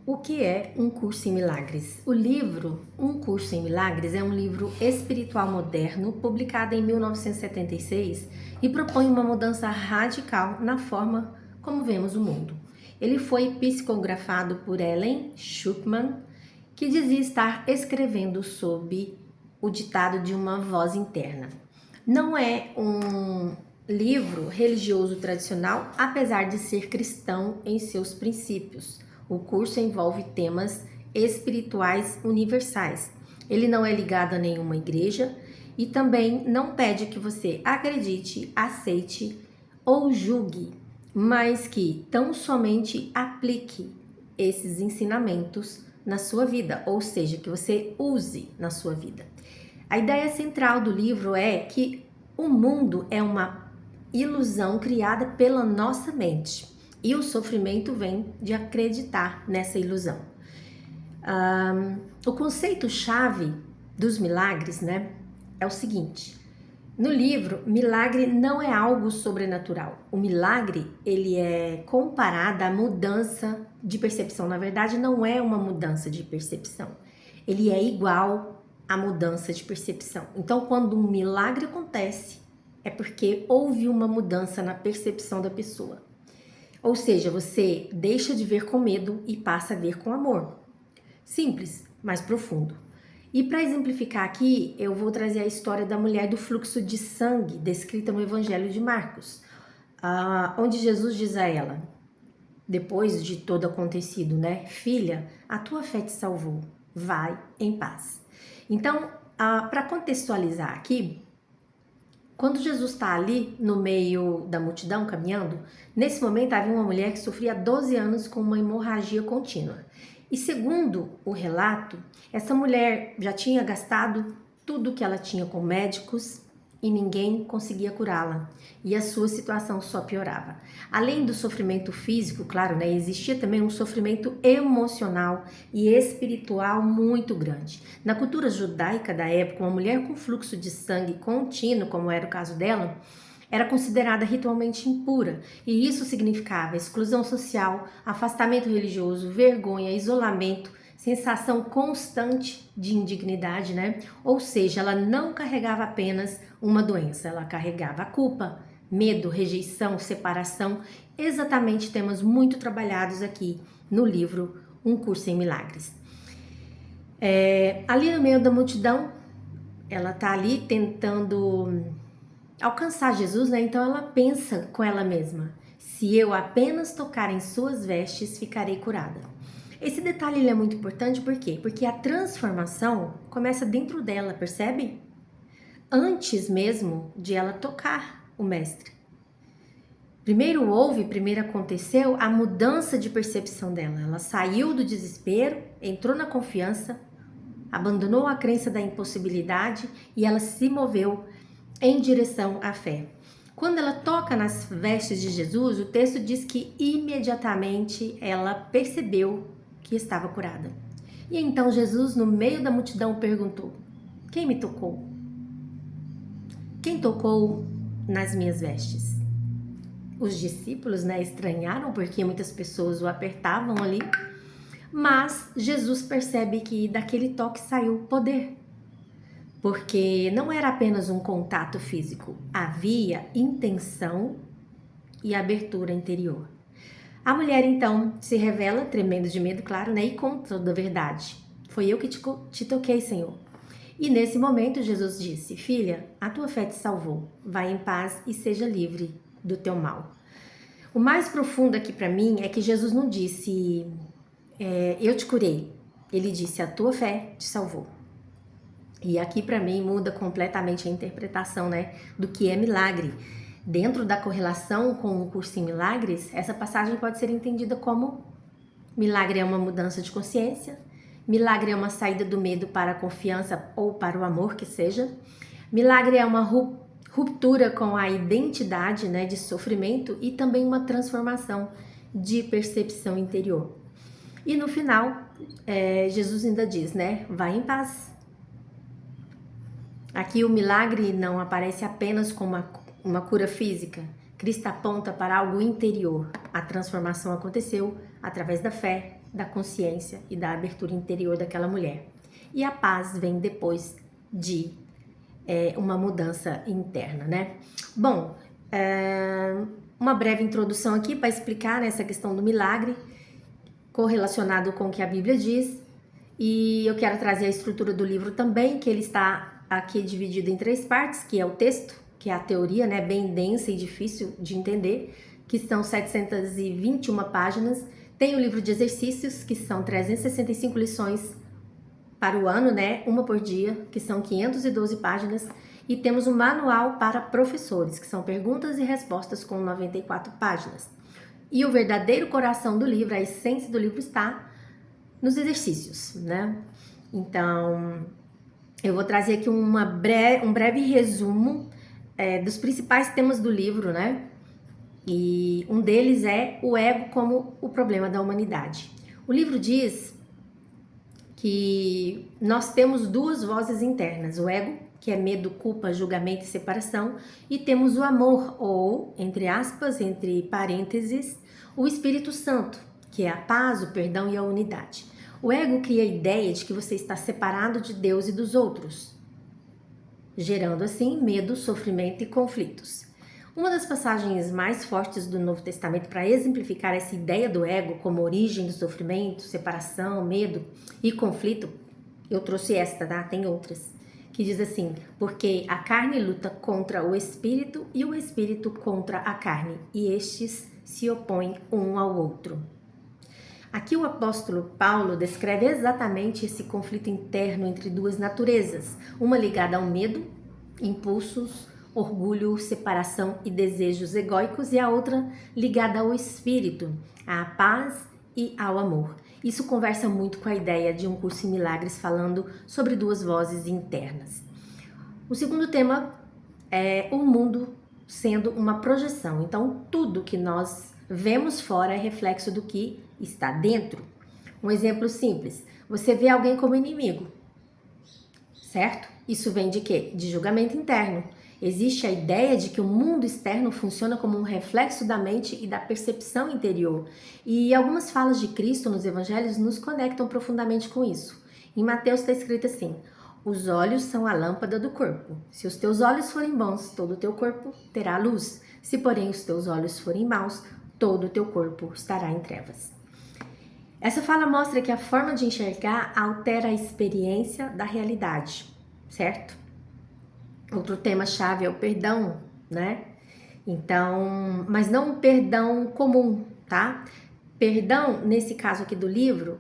O que é Um Curso em Milagres? O livro Um Curso em Milagres é um livro espiritual moderno, publicado em 1976 e propõe uma mudança radical na forma como vemos o mundo. Ele foi psicografado por Ellen Schuckman, que dizia estar escrevendo sob o ditado de uma voz interna. Não é um livro religioso tradicional, apesar de ser cristão em seus princípios. O curso envolve temas espirituais universais. Ele não é ligado a nenhuma igreja e também não pede que você acredite, aceite ou julgue, mas que tão somente aplique esses ensinamentos na sua vida, ou seja, que você use na sua vida. A ideia central do livro é que o mundo é uma ilusão criada pela nossa mente e o sofrimento vem de acreditar nessa ilusão. O conceito-chave dos milagres, é o seguinte: no livro, milagre não é algo sobrenatural. O milagre, ele é comparado à mudança de percepção. Na verdade, não é uma mudança de percepção. Ele é igual à mudança de percepção. Então, quando um milagre acontece, é porque houve uma mudança na percepção da pessoa. Ou seja, você deixa de ver com medo e passa a ver com amor. Simples, mas profundo. E para exemplificar aqui, eu vou trazer a história da mulher do fluxo de sangue, descrita no Evangelho de Marcos, onde Jesus diz a ela, depois de todo acontecido, filha, a tua fé te salvou, vai em paz. Então, para contextualizar aqui, quando Jesus está ali no meio da multidão caminhando, nesse momento havia uma mulher que sofria 12 anos com uma hemorragia contínua. E segundo o relato, essa mulher já tinha gastado tudo que ela tinha com médicos e ninguém conseguia curá-la. E a sua situação só piorava. Além do sofrimento físico, claro, existia também um sofrimento emocional e espiritual muito grande. Na cultura judaica da época, uma mulher com fluxo de sangue contínuo, como era o caso dela, era considerada ritualmente impura, e isso significava exclusão social, afastamento religioso, vergonha, isolamento, sensação constante de indignidade, Ou seja, ela não carregava apenas uma doença, ela carregava a culpa, medo, rejeição, separação, exatamente temas muito trabalhados aqui no livro Um Curso em Milagres. Ali no meio da multidão, ela tá ali tentando alcançar Jesus, Então ela pensa com ela mesma: se eu apenas tocar em suas vestes, ficarei curada. Esse detalhe ele é muito importante, por quê? Porque a transformação começa dentro dela, percebe? Antes mesmo de ela tocar o mestre. Primeiro aconteceu a mudança de percepção dela. Ela saiu do desespero, entrou na confiança, abandonou a crença da impossibilidade e ela se moveu em direção à fé. Quando ela toca nas vestes de Jesus, o texto diz que imediatamente ela percebeu que estava curada. E então Jesus, no meio da multidão, perguntou: quem me tocou? Quem tocou nas minhas vestes? Os discípulos, estranharam porque muitas pessoas o apertavam ali, mas Jesus percebe que daquele toque saiu poder. Porque não era apenas um contato físico, havia intenção e abertura interior. A mulher então se revela, tremendo de medo, claro, e conta toda a verdade. Foi eu que te toquei, Senhor. E nesse momento Jesus disse: filha, a tua fé te salvou, vai em paz e seja livre do teu mal. O mais profundo aqui para mim é que Jesus não disse, eu te curei. Ele disse: a tua fé te salvou. E aqui para mim muda completamente a interpretação, do que é milagre. Dentro da correlação com o curso em milagres, essa passagem pode ser entendida como: milagre é uma mudança de consciência, milagre é uma saída do medo para a confiança ou para o amor, que seja. Milagre é uma ruptura com a identidade, de sofrimento e também uma transformação de percepção interior. E no final, Jesus ainda diz, vai em paz. Aqui o milagre não aparece apenas como uma cura física. Cristo aponta para algo interior. A transformação aconteceu através da fé, da consciência e da abertura interior daquela mulher. E a paz vem depois de uma mudança interna, né? Bom, uma breve introdução aqui para explicar essa questão do milagre, correlacionado com o que a Bíblia diz. E eu quero trazer a estrutura do livro também, que ele está aqui dividido em 3 partes, que é o texto, que é a teoria, né, bem densa e difícil de entender, que são 721 páginas. Tem o livro de exercícios, que são 365 lições para o ano, né, uma por dia, que são 512 páginas. E temos um manual para professores, que são perguntas e respostas com 94 páginas. E o verdadeiro coração do livro, a essência do livro está nos exercícios, né? Então, eu vou trazer aqui um breve resumo dos principais temas do livro, né? E um deles é o ego como o problema da humanidade. O livro diz que nós temos 2 vozes internas, o ego, que é medo, culpa, julgamento e separação, e temos o amor, ou, entre aspas, entre parênteses, o Espírito Santo, que é a paz, o perdão e a unidade. O ego cria a ideia de que você está separado de Deus e dos outros, gerando assim medo, sofrimento e conflitos. Uma das passagens mais fortes do Novo Testamento para exemplificar essa ideia do ego como origem do sofrimento, separação, medo e conflito, eu trouxe esta, tá? Tem outras, que diz assim: porque a carne luta contra o espírito e o espírito contra a carne, e estes se opõem um ao outro. Aqui o apóstolo Paulo descreve exatamente esse conflito interno entre 2 naturezas, uma ligada ao medo, impulsos, orgulho, separação e desejos egóicos, e a outra ligada ao espírito, à paz e ao amor. Isso conversa muito com a ideia de um curso em milagres falando sobre 2 vozes internas. O segundo tema é o mundo sendo uma projeção. Então, tudo que nós vemos fora é reflexo do que está dentro. Um exemplo simples: você vê alguém como inimigo, certo? Isso vem de quê? De julgamento interno. Existe a ideia de que o mundo externo funciona como um reflexo da mente e da percepção interior. E algumas falas de Cristo nos evangelhos nos conectam profundamente com isso. Em Mateus está escrito assim: os olhos são a lâmpada do corpo. Se os teus olhos forem bons, todo o teu corpo terá luz. Se, porém, os teus olhos forem maus, todo o teu corpo estará em trevas. Essa fala mostra que a forma de enxergar altera a experiência da realidade, certo? Outro tema-chave é o perdão, né? Então, mas não um perdão comum, tá? Perdão, nesse caso aqui do livro,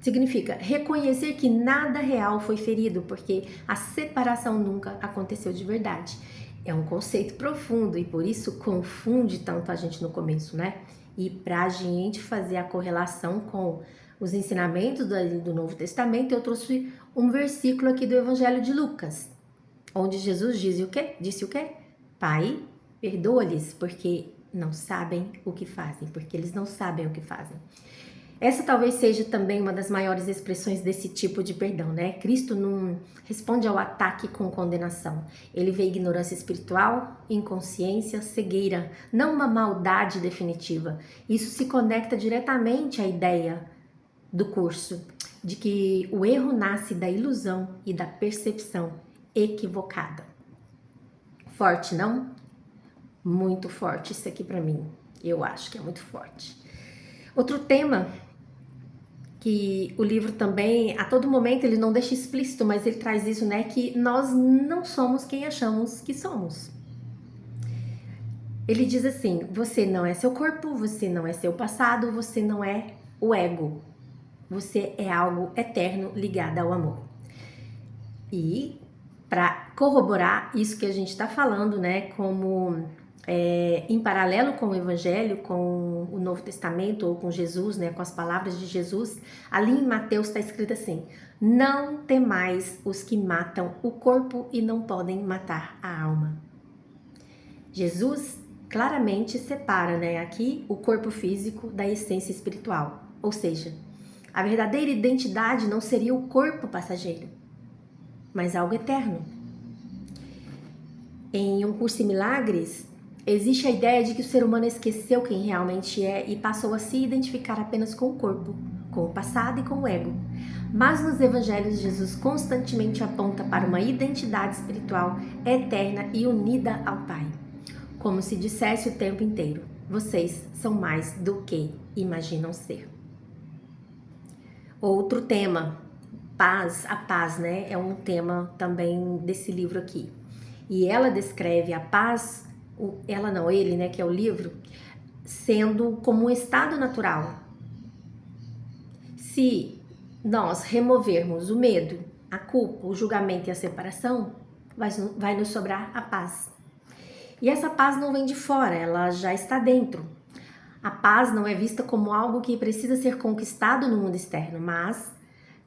significa reconhecer que nada real foi ferido, porque a separação nunca aconteceu de verdade. É um conceito profundo e por isso confunde tanto a gente no começo, né? E para a gente fazer a correlação com os ensinamentos do Novo Testamento, eu trouxe um versículo aqui do Evangelho de Lucas, onde Jesus disse o quê? Pai, perdoa-lhes, porque não sabem o que fazem, porque eles não sabem o que fazem. Essa talvez seja também uma das maiores expressões desse tipo de perdão, né? Cristo não responde ao ataque com condenação. Ele vê ignorância espiritual, inconsciência, cegueira, não uma maldade definitiva. Isso se conecta diretamente à ideia do curso, de que o erro nasce da ilusão e da percepção equivocada. Forte, não? Muito forte isso aqui para mim. Eu acho que é muito forte. Outro tema que o livro também, a todo momento, ele não deixa explícito, mas ele traz isso, né? Que nós não somos quem achamos que somos. Ele diz assim: você não é seu corpo, você não é seu passado, você não é o ego. Você é algo eterno ligado ao amor. E para corroborar isso que a gente está falando, né? Como em paralelo com o Evangelho, com o Novo Testamento ou com Jesus, né, com as palavras de Jesus, ali em Mateus está escrito assim: não temais os que matam o corpo e não podem matar a alma. Jesus claramente separa, né, aqui o corpo físico da essência espiritual, ou seja, a verdadeira identidade não seria o corpo passageiro, mas algo eterno. Em um curso em milagres, existe a ideia de que o ser humano esqueceu quem realmente é e passou a se identificar apenas com o corpo, com o passado e com o ego. Mas nos evangelhos, Jesus constantemente aponta para uma identidade espiritual eterna e unida ao Pai. Como se dissesse o tempo inteiro: vocês são mais do que imaginam ser. Outro tema, paz, a paz, né? É um tema também desse livro aqui. E ela descreve a paz, ela não, ele, né, que é o livro, sendo como um estado natural. Se nós removermos o medo, a culpa, o julgamento e a separação, vai nos sobrar a paz. E essa paz não vem de fora, ela já está dentro. A paz não é vista como algo que precisa ser conquistado no mundo externo, mas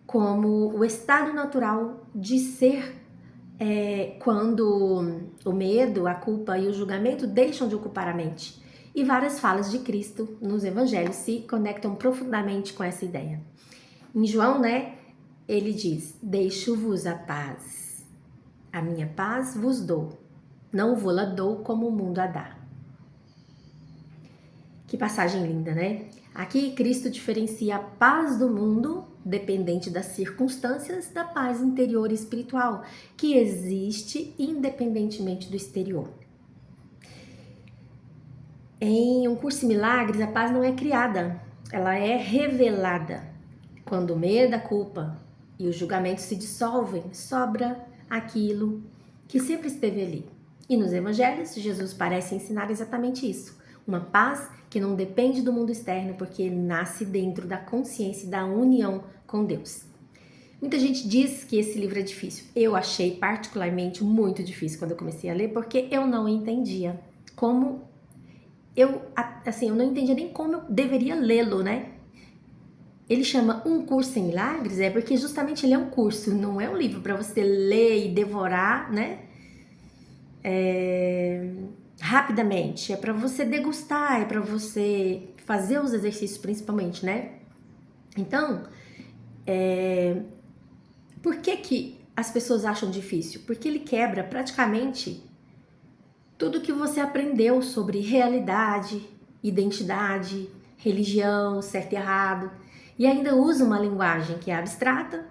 como o estado natural de ser quando o medo, a culpa e o julgamento deixam de ocupar a mente. E várias falas de Cristo nos evangelhos se conectam profundamente com essa ideia. Em João, né, ele diz: deixo-vos a paz, a minha paz vos dou, não vou-la dou como o mundo a dá. Que passagem linda, né? Aqui Cristo diferencia a paz do mundo, dependente das circunstâncias, da paz interior e espiritual, que existe independentemente do exterior. Em Um Curso em Milagres, a paz não é criada, ela é revelada. Quando o medo, a culpa e o julgamento se dissolvem, sobra aquilo que sempre esteve ali. E nos evangelhos, Jesus parece ensinar exatamente isso. Uma paz que não depende do mundo externo, porque nasce dentro da consciência e da união com Deus. Muita gente diz que esse livro é difícil. Eu achei particularmente muito difícil quando eu comecei a ler, porque eu não entendia como eu não entendia nem como eu deveria lê-lo, né? Ele chama Um Curso em Milagres, porque justamente ele é um curso, não é um livro para você ler e devorar, né? Rapidamente, é para você degustar, é para você fazer os exercícios principalmente, né? Então, por que as pessoas acham difícil? Porque ele quebra praticamente tudo que você aprendeu sobre realidade, identidade, religião, certo e errado, e ainda usa uma linguagem que é abstrata,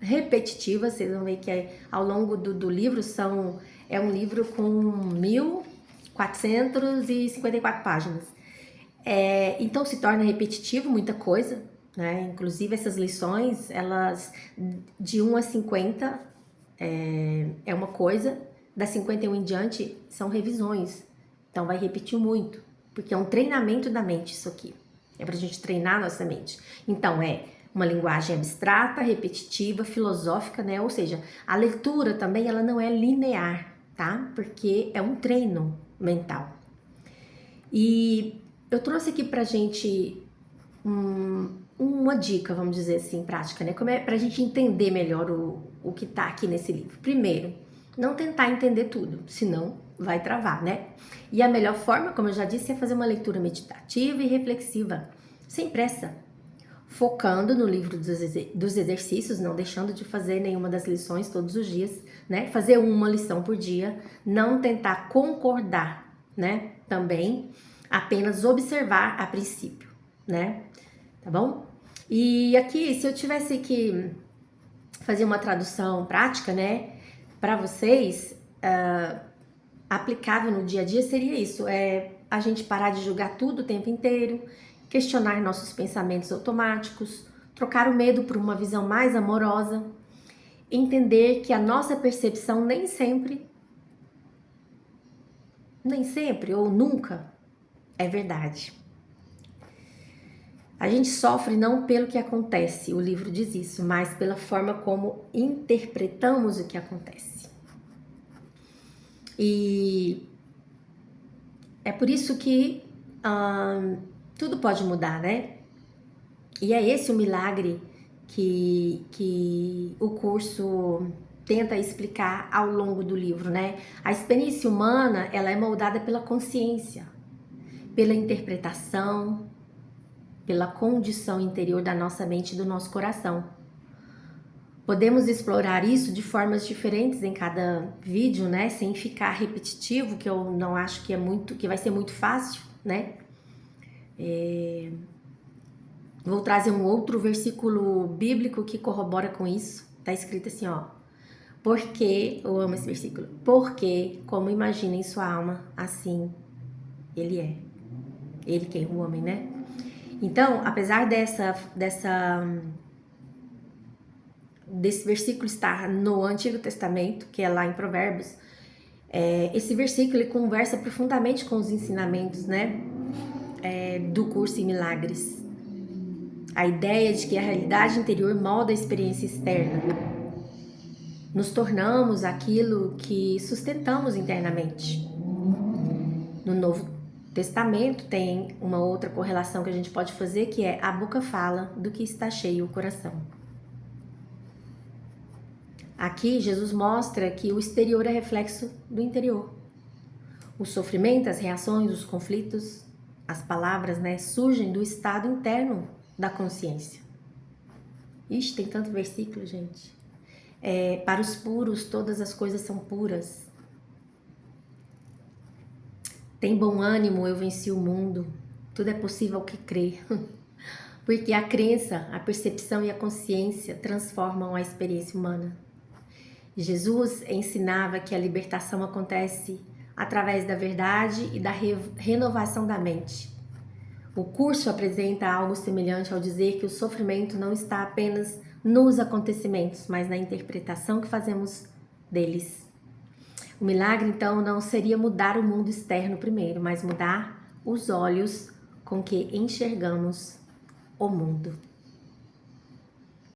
repetitiva. Vocês vão ver que ao longo do livro é um livro com 1.454 páginas. Então se torna repetitivo muita coisa, né? Inclusive essas lições, elas de 1 a 50 é uma coisa, das 51 em diante são revisões. Então vai repetir muito, porque é um treinamento da mente isso aqui. É pra gente treinar a nossa mente. Então é uma linguagem abstrata, repetitiva, filosófica, né? Ou seja, a leitura também ela não é linear, tá? Porque é um treino mental. E eu trouxe aqui pra gente uma dica, vamos dizer assim, prática, né? Como é pra gente entender melhor o que tá aqui nesse livro. Primeiro, não tentar entender tudo, senão vai travar, né? E a melhor forma, como eu já disse, é fazer uma leitura meditativa e reflexiva, sem pressa, focando no livro dos exercícios, não deixando de fazer nenhuma das lições todos os dias, né? Fazer uma lição por dia, não tentar concordar, né? Também apenas observar a princípio, né? Tá bom? E aqui, se eu tivesse que fazer uma tradução prática, né, para vocês, aplicável no dia a dia, seria isso: a gente parar de julgar tudo o tempo inteiro, questionar nossos pensamentos automáticos, trocar o medo por uma visão mais amorosa, entender que a nossa percepção nem sempre ou nunca é verdade. A gente sofre não pelo que acontece, o livro diz isso, mas pela forma como interpretamos o que acontece. E é por isso que tudo pode mudar, né? E é esse o milagre que o curso tenta explicar ao longo do livro, né? A experiência humana, ela é moldada pela consciência, pela interpretação, pela condição interior da nossa mente e do nosso coração. Podemos explorar isso de formas diferentes em cada vídeo, né? Sem ficar repetitivo, que eu não acho que é muito, que vai ser muito fácil, né? Vou trazer um outro versículo bíblico que corrobora com isso. Tá escrito assim, ó. Porque, eu amo esse versículo. Porque, como imagina em sua alma, assim ele é. Ele quem? O homem, né? Então, apesar desse versículo estar no Antigo Testamento, que é lá em Provérbios, esse versículo ele conversa profundamente com os ensinamentos, né, do curso em milagres. A ideia de que a realidade interior molda a experiência externa. Nos tornamos aquilo que sustentamos internamente. No Novo Testamento tem uma outra correlação que a gente pode fazer, que é a boca fala do que está cheio o coração. Aqui, Jesus mostra que o exterior é reflexo do interior. O sofrimento, as reações, os conflitos, as palavras, né, surgem do estado interno da consciência. Ixi, tem tanto versículo, gente. Para os puros, todas as coisas são puras. Tem bom ânimo, eu venci o mundo. Tudo é possível ao que crê. Porque a crença, a percepção e a consciência transformam a experiência humana. Jesus ensinava que a libertação acontece através da verdade e da renovação da mente. O curso apresenta algo semelhante ao dizer que o sofrimento não está apenas nos acontecimentos, mas na interpretação que fazemos deles. O milagre, então, não seria mudar o mundo externo primeiro, mas mudar os olhos com que enxergamos o mundo.